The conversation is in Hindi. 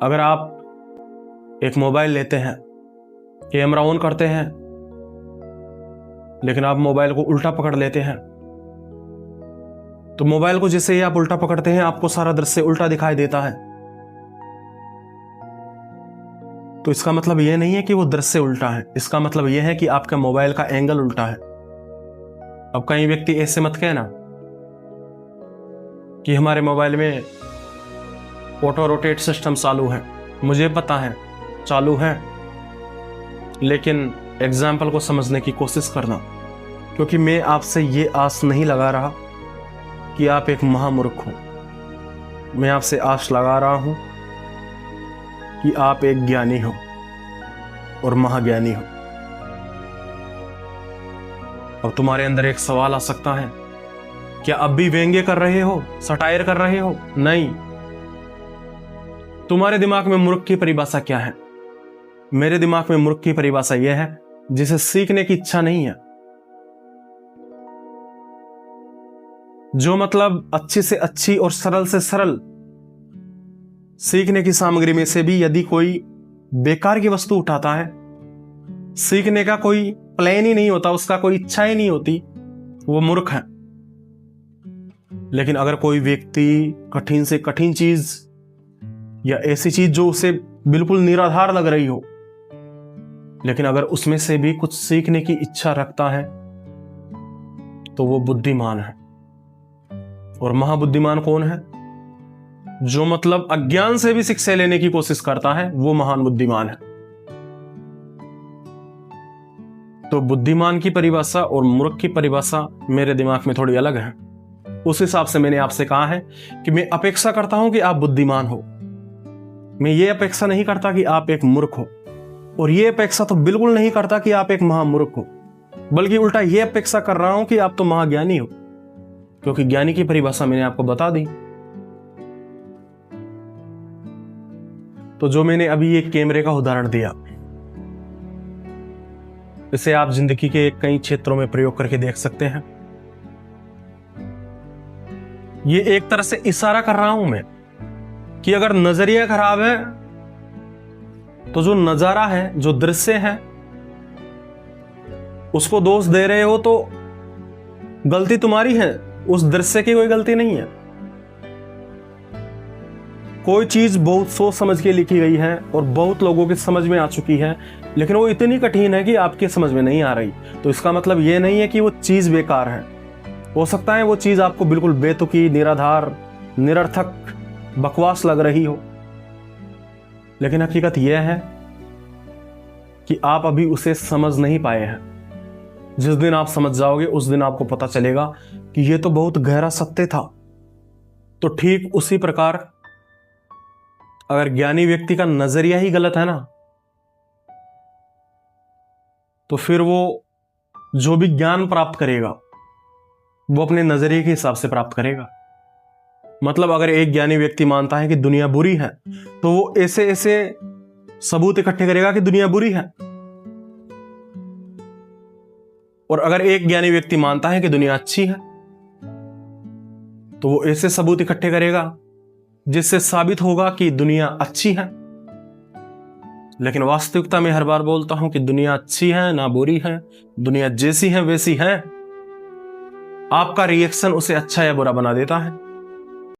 अगर आप एक मोबाइल लेते हैं, कैमरा ऑन करते हैं, लेकिन आप मोबाइल को उल्टा पकड़ लेते हैं, तो मोबाइल को जैसे ही आप उल्टा पकड़ते हैं आपको सारा दृश्य उल्टा दिखाई देता है। तो इसका मतलब यह नहीं है कि वो दृश्य उल्टा है, इसका मतलब यह है कि आपका मोबाइल का एंगल उल्टा है। अब कई व्यक्ति ऐसे मत कहना कि हमारे मोबाइल में ऑटो रोटेट सिस्टम चालू है। मुझे पता है चालू है, लेकिन एग्जाम्पल को समझने की कोशिश करना, क्योंकि मैं आपसे ये आस नहीं लगा रहा कि आप एक महामूर्ख हो। मैं आपसे आस लगा रहा हूं कि आप एक ज्ञानी हो और महाज्ञानी हो। अब तुम्हारे अंदर एक सवाल आ सकता है, क्या अब भी व्यंग्य कर रहे हो, सटायर कर रहे हो? नहीं। तुम्हारे दिमाग में मूर्ख की परिभाषा क्या है? मेरे दिमाग में मूर्ख की परिभाषा यह है जिसे सीखने की इच्छा नहीं है, जो मतलब अच्छी से अच्छी और सरल से सरल सीखने की सामग्री में से भी यदि कोई बेकार की वस्तु उठाता है, सीखने का कोई प्लान ही नहीं होता, उसका कोई इच्छा ही नहीं होती, वो मूर्ख है। लेकिन अगर कोई व्यक्ति कठिन से कठिन चीज या ऐसी चीज जो उसे बिल्कुल निराधार लग रही हो, लेकिन अगर उसमें से भी कुछ सीखने की इच्छा रखता है, तो वो बुद्धिमान है। और महाबुद्धिमान कौन है? जो मतलब अज्ञान से भी शिक्षा लेने की कोशिश करता है, वो महान बुद्धिमान है। तो बुद्धिमान की परिभाषा और मूर्ख की परिभाषा मेरे दिमाग में थोड़ी अलग है। उस हिसाब से मैंने आपसे कहा है कि मैं अपेक्षा करता हूं कि आप बुद्धिमान हो। मैं ये अपेक्षा नहीं करता कि आप एक मूर्ख हो, और ये अपेक्षा तो बिल्कुल नहीं करता कि आप एक महामूर्ख हो, बल्कि उल्टा ये अपेक्षा कर रहा हूं कि आप तो महाज्ञानी हो, क्योंकि ज्ञानी की परिभाषा मैंने आपको बता दी। तो जो मैंने अभी एक कैमरे का उदाहरण दिया, इसे आप जिंदगी के कई क्षेत्रों में प्रयोग करके देख सकते हैं। ये एक तरह से इशारा कर रहा हूं मैं कि अगर नजरिया खराब है तो जो नजारा है, जो दृश्य है, उसको दोष दे रहे हो तो गलती तुम्हारी है, उस दृश्य की कोई गलती नहीं है। कोई चीज बहुत सोच समझ के लिखी गई है और बहुत लोगों की समझ में आ चुकी है, लेकिन वो इतनी कठिन है कि आपकी समझ में नहीं आ रही, तो इसका मतलब ये नहीं है कि वो चीज बेकार है। हो सकता है वो चीज आपको बिल्कुल बेतुकी, निराधार, निरर्थक, बकवास लग रही हो, लेकिन हकीकत यह है कि आप अभी उसे समझ नहीं पाए हैं। जिस दिन आप समझ जाओगे उस दिन आपको पता चलेगा कि यह तो बहुत गहरा सत्य था। तो ठीक उसी प्रकार अगर ज्ञानी व्यक्ति का नजरिया ही गलत है ना, तो फिर वो जो भी ज्ञान प्राप्त करेगा वो अपने नजरिए के हिसाब से प्राप्त करेगा। मतलब अगर एक ज्ञानी व्यक्ति मानता है कि दुनिया बुरी है, तो वो ऐसे ऐसे सबूत इकट्ठे करेगा कि दुनिया बुरी है। और अगर एक ज्ञानी व्यक्ति मानता है कि दुनिया अच्छी है, तो वो ऐसे सबूत इकट्ठे करेगा जिससे साबित होगा कि दुनिया अच्छी है। लेकिन वास्तविकता में हर बार बोलता हूं कि दुनिया अच्छी है ना बुरी है, दुनिया जैसी है वैसी है। आपका रिएक्शन उसे अच्छा या बुरा बना देता है।